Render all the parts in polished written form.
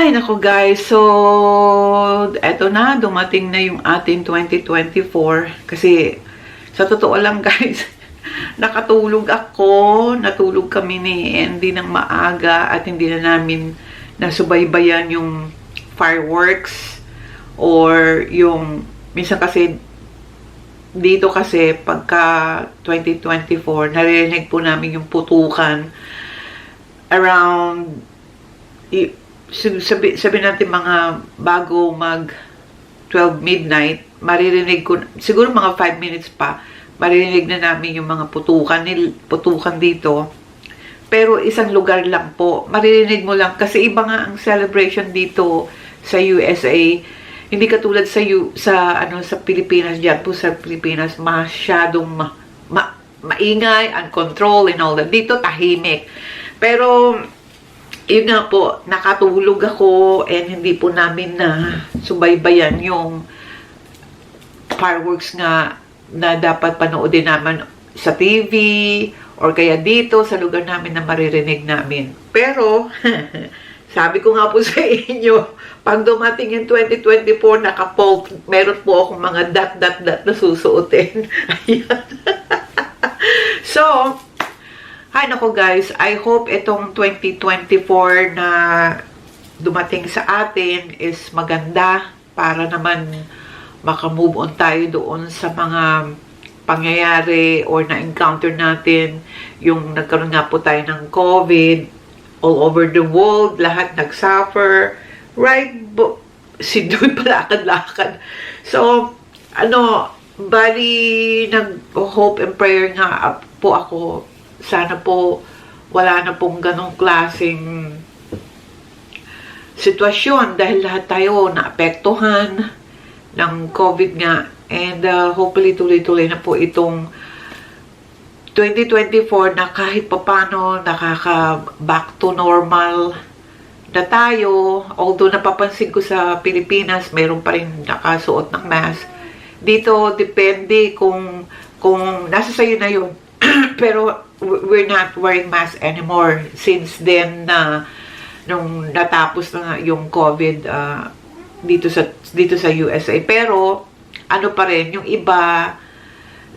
Ay, nako guys. So, eto na, dumating na yung ating 2024. Kasi, sa totoo lang guys, nakatulog ako. Natulog kami ni Andy ng maaga at hindi na namin nasubaybayan yung fireworks or yung, minsan kasi, dito kasi pagka 2024, naririnig po namin yung putukan around sabi natin mga bago mag 12 midnight, maririnig ko, siguro mga 5 minutes pa, maririnig na namin yung mga putukan dito. Pero isang lugar lang po, maririnig mo lang kasi iba nga ang celebration dito sa USA. Hindi katulad sa Pilipinas. Diyan po sa Pilipinas masyadong maingay, uncontrolled and all that. Dito tahimik. Pero yun nga po, nakatulog ako and hindi po namin na subaybayan yung fireworks nga na dapat panoodin naman sa TV or kaya dito sa lugar namin na maririnig namin. Pero, sabi ko nga po sa inyo, pag dumating yung 2024, meron po akong mga dot na susuotin. Ayan. So, hi nako guys, I hope itong 2024 na dumating sa atin is maganda para naman makamove on tayo doon sa mga pangyayari or na-encounter natin. Yung nagkaroon nga po tayo ng COVID all over the world, lahat nag-suffer, right? Si Doy palakad-lakad. So, bali nag-hope and prayer nga po ako. Sana po wala na pong ganong klaseng sitwasyon dahil lahat tayo naapektuhan ng COVID nga. And hopefully tuloy-tuloy na po itong 2024 na kahit papano back to normal na tayo. Although napapansin ko sa Pilipinas, mayroon pa rin nakasuot ng mask. Dito, depende kung nasa sayo na yun. Pero we're not wearing masks anymore since then nung natapos na yung COVID dito sa USA. Pero ano pa rin, yung iba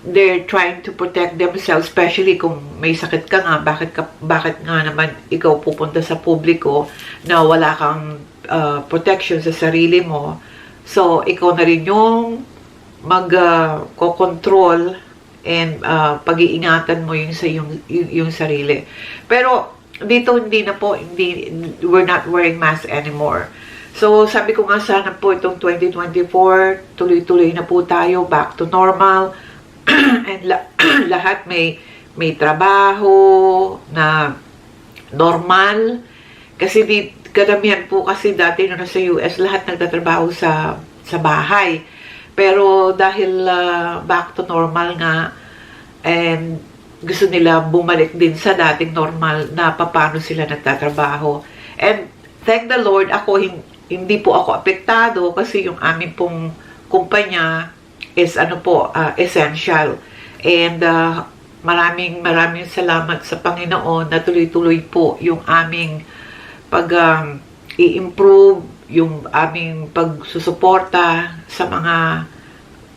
they're trying to protect themselves, especially kung may sakit ka nga, bakit nga naman ikaw pupunta sa publiko na wala kang protection sa sarili mo. So ikaw na rin yung mag-control and pag-iingatan mo yung sarili. Pero dito we're not wearing masks anymore. So sabi ko nga sana po itong 2024 tuloy-tuloy na po tayo back to normal and lahat may trabaho na normal kasi karamihan po kasi dati nung nasa US lahat nagtatrabaho sa bahay. Pero dahil back to normal nga, and gusto nila bumalik din sa dating normal na paano sila nagtatrabaho. And thank the Lord, hindi po ako apektado kasi yung aming pong kumpanya is essential. And maraming salamat sa Panginoon na tuloy-tuloy po yung aming i-improve yung aming pagsusuporta sa mga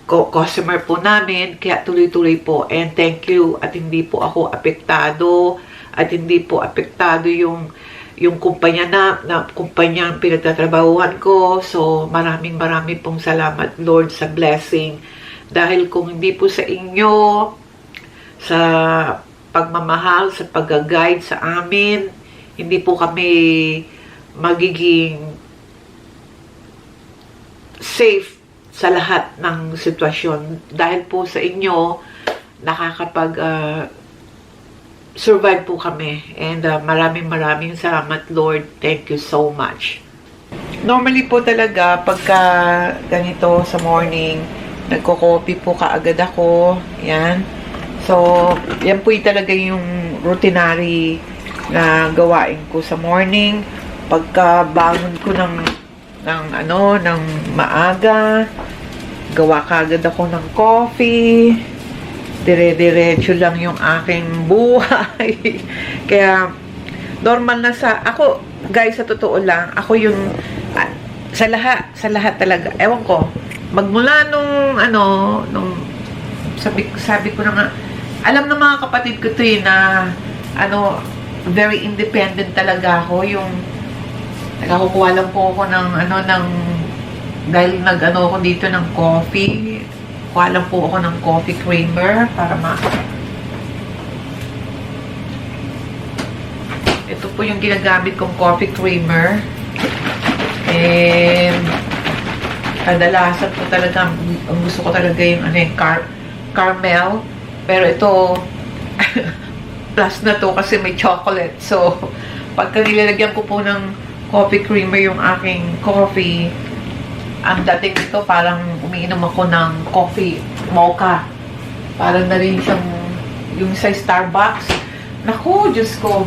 customer po namin, kaya tuloy-tuloy po. And thank you at hindi po ako apektado at hindi po apektado yung kumpanya na kumpanyang pinagtatrabahuhan ko. So maraming pong salamat Lord sa blessing, dahil kung hindi po sa inyo sa pagmamahal, sa pag-guide sa amin, hindi po kami magiging safe sa lahat ng sitwasyon. Dahil po sa inyo, survive po kami. And maraming salamat Lord. Thank you so much. Normally po talaga, pagka ganito sa morning, nagko-coffee po kaagad ako. Yan. So, yan po talaga yung routinary na gawain ko sa morning. Pagka bangon ko ng maaga, gawa kagad ako ng coffee, dire-diretso lang yung aking buhay. Kaya normal na ako guys, sa totoo lang, ako yung, sa lahat talaga, ewan ko, magmula nung, sabi ko na nga, alam ng mga kapatid ko to na, very independent talaga ako, yung, nakakukuha lang po ako ng, dahil ako dito ng coffee, kuha lang po ako ng coffee creamer, para ito po yung ginagamit kong coffee creamer. And kadalasan po talaga, ang gusto ko talaga yung caramel. Pero ito, plus na to kasi may chocolate. So, pagka nilalagyan ko po ng coffee creamer yung aking coffee, ang dating nito parang umiinom ako ng coffee mocha. Parang na rin siyang yung sa Starbucks. Naku, Diyos ko.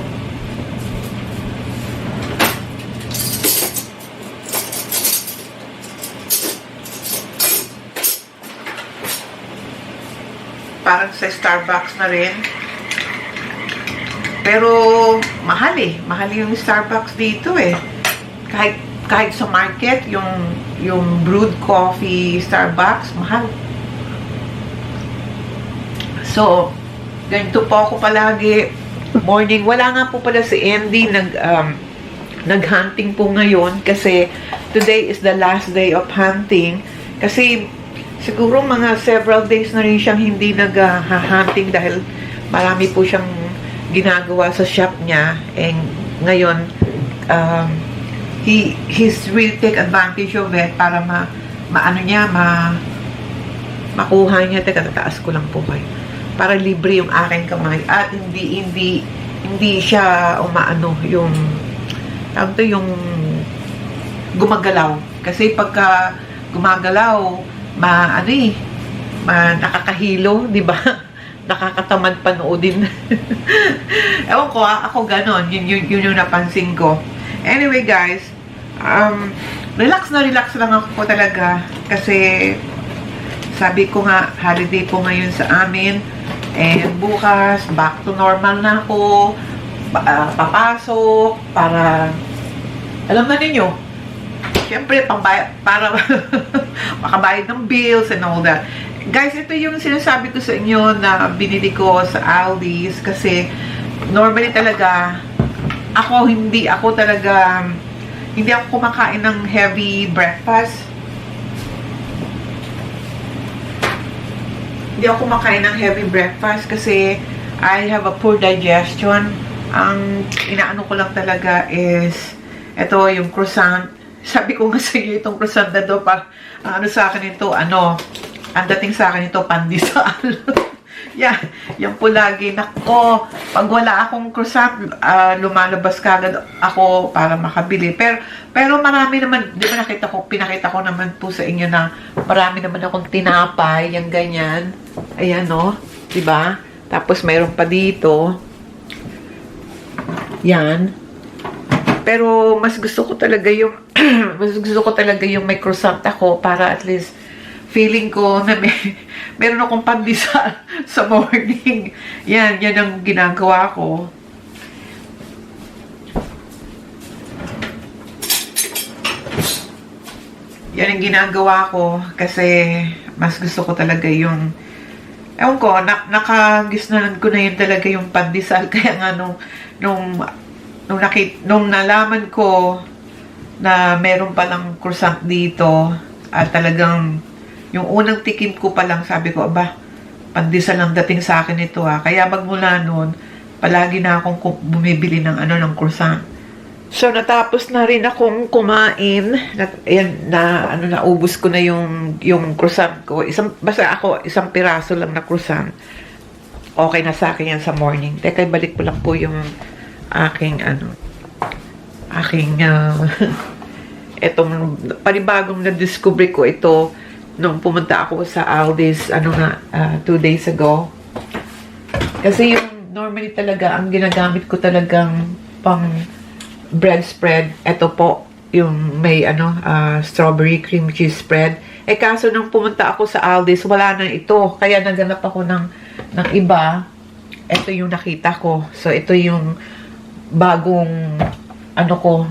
Parang sa Starbucks na rin. Pero, mahal eh. Mahal yung Starbucks dito eh. Kahit sa market, yung brewed coffee Starbucks, mahal. So, ganito po ako palagi. Morning, wala nga po pala si Andy nag-hunting po ngayon kasi today is the last day of hunting. Kasi siguro mga several days na rin siyang hindi nag-hunting dahil marami po siyang ginagawa sa shop niya. And ngayon, he's really take advantage of it para makuha niya. Teka, tataas ko lang po kayo. Para libre yung aking kamay. At hindi siya yung gumagalaw. Kasi pagka gumagalaw, nakakahilo, di ba? Nakakatamad panoodin. Ewan ko, ako ganon. Yun yung napansin ko. Anyway, guys, relax lang ako talaga. Kasi, sabi ko nga, holiday po ngayon sa amin. And bukas, back to normal na ako. Papasok, para, alam na ninyo, siyempre, para makabayad ng bills and all that. Guys, ito yung sinasabi ko sa inyo na binili ko sa Aldi's kasi normally talaga hindi ako kumakain ng heavy breakfast. Hindi ako kumakain ng heavy breakfast kasi I have a poor digestion. Ang inaano ko lang talaga is ito yung croissant. Sabi ko nga sa inyo itong croissant na to, sa akin ito, ang dating sa akin ito, pandesal. Yan po lagi. Nako, pag wala akong croissant, lumalabas kagad ako para makabili. Pero marami naman, di ba pinakita ko naman po sa inyo na marami naman akong tinapay, yung ganyan. Ayan, no? Di ba? Tapos mayroon pa dito. Yan. Pero mas gusto ko talaga yung may croissant ako para at least feeling ko na meron akong pandesal sa morning. Yan ang ginagawa ko. Yan ang ginagawa ko kasi mas gusto ko talaga yung ewan ko, nakagisnanan ko na yun talaga yung pandesal. Kaya nga nung nalaman ko na meron palang croissant dito at talagang yung unang tikim ko pa lang sabi ko, pandesal ang dating sa akin ito Kaya magmula noon, palagi na akong bumibili ng croissant. So natapos na rin akong kumain. Naubos ko na yung croissant ko. Basta ako, isang piraso lang na croissant. Okay na sa akin yan sa morning. Teka, balik ko lang po yung aking etong panibagong na-discover ko ito nung pumunta ako sa Aldi's 2 days ago. Kasi yung normally talaga ang ginagamit ko talagang pang bread spread, ito po yung may strawberry cream cheese spread. Kaso nung pumunta ako sa Aldi's wala na ito, kaya naghanap ako ng iba. Ito yung nakita ko. So ito yung bagong ano ko,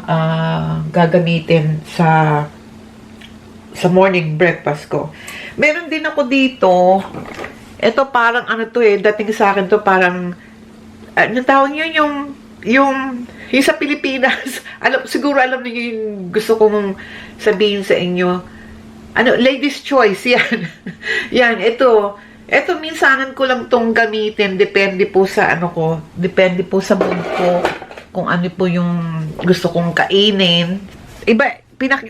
gagamitin sa morning breakfast ko. Meron din ako dito, ito parang ano to dating sa akin to parang, ano tawag yun, yung sa Pilipinas, siguro alam niyo yung gusto kong sabihin sa inyo. Ano, ladies choice, yan. Yan, ito minsanan ko lang tong gamitin, depende po sa depende po sa mood ko, kung ano po yung gusto kong kainin.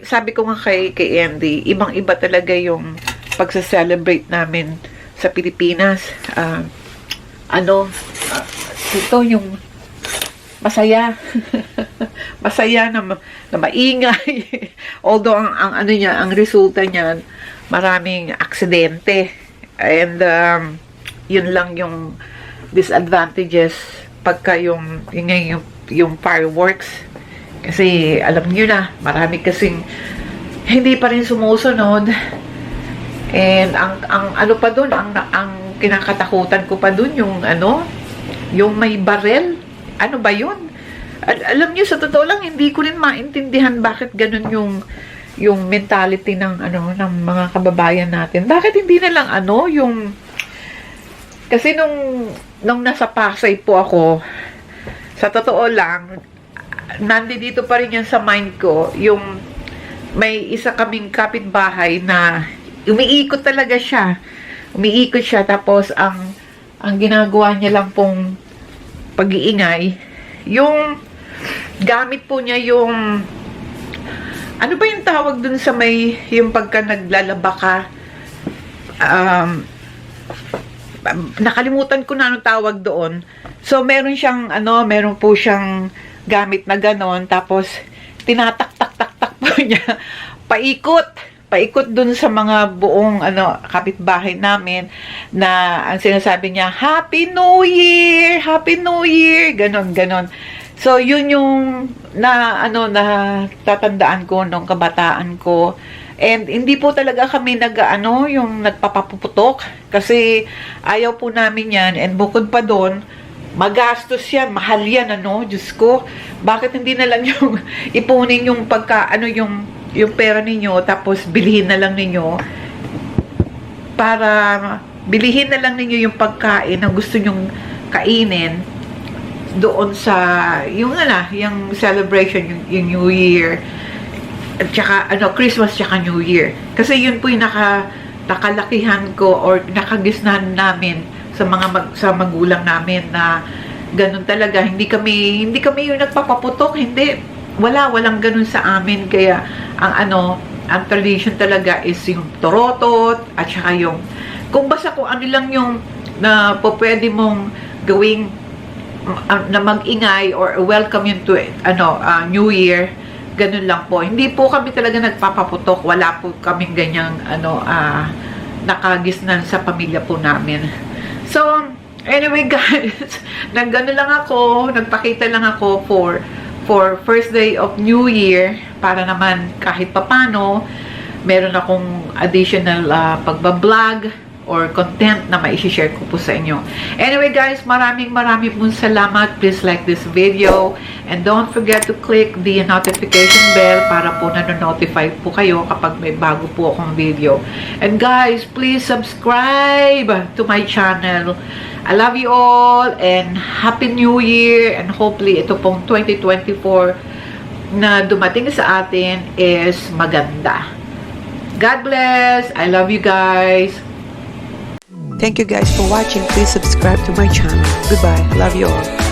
Sabi ko nga kay Andy, ibang-iba talaga yung pagsa-celebrate namin sa Pilipinas. Ito yung masaya. Masaya na maingay. Although ang resulta niyan, maraming aksidente. And yun lang yung disadvantages pagka yung fireworks. Kasi alam niyo na, marami kasing hindi pa rin sumusunod. And ang ano pa doon, ang kinakatakutan ko pa doon yung may barel. Ano ba yun? Alam niyo, sa totoo lang, hindi ko rin maintindihan bakit ganun yung mentality ng mga kababayan natin. Bakit hindi na lang kasi nung nasa Pasay po ako, sa totoo lang, nandito pa rin yan sa mind ko, yung may isa kaming kapitbahay na umiikot talaga siya. Umiikot siya, tapos ang ginagawa niya lang pong pag-iingay, yung gamit po niya yung, ano ba yung tawag dun sa yung pagka naglalaba ka, nakalimutan ko na anong tawag doon. So, meron po siyang gamit na ganon, tapos tinatak-tak-tak-tak po niya, paikot dun sa mga buong kapitbahay namin, na ang sinasabi niya, Happy New Year! Happy New Year! Ganon. So, yun yung tatandaan ko nung kabataan ko. And hindi po talaga kami yung nagpapapuputok, kasi ayaw po namin yan. And bukod pa doon, magastos yan, mahal yan, Diyos ko. Bakit hindi na lang yung ipunin yung yung pera ninyo, tapos bilhin na lang ninyo yung pagkain na gusto nyong kainin doon sa yung celebration, yung New Year at saka Christmas tsaka New Year. Kasi yun po yung nakalakihan ko or nakagisnan namin sa magulang namin, na ganun talaga. Hindi kami yung nagpapaputok, walang ganun sa amin. Kaya ang tradition talaga is yung torotot, at saka yung kung ano lang yung na pwede mong gawing na mag-ingay or welcome yun to New Year, ganun lang po. Hindi po kami talaga nagpapaputok, wala po kaming ganyang nakagisnan sa pamilya po namin. So anyway guys, nagpakita lang ako for first day of New Year, para naman kahit papano meron akong additional pagbablog or content na mai-share ko po sa inyo. Anyway guys, maraming pong salamat. Please like this video and don't forget to click the notification bell para po nano-notify po kayo kapag may bago po akong video. And guys, please subscribe to my channel. I love you all and Happy New Year, and hopefully ito pong 2024 na dumating sa atin is maganda. God bless. I love you guys. Thank you guys for watching. Please subscribe to my channel. Goodbye. I love you all.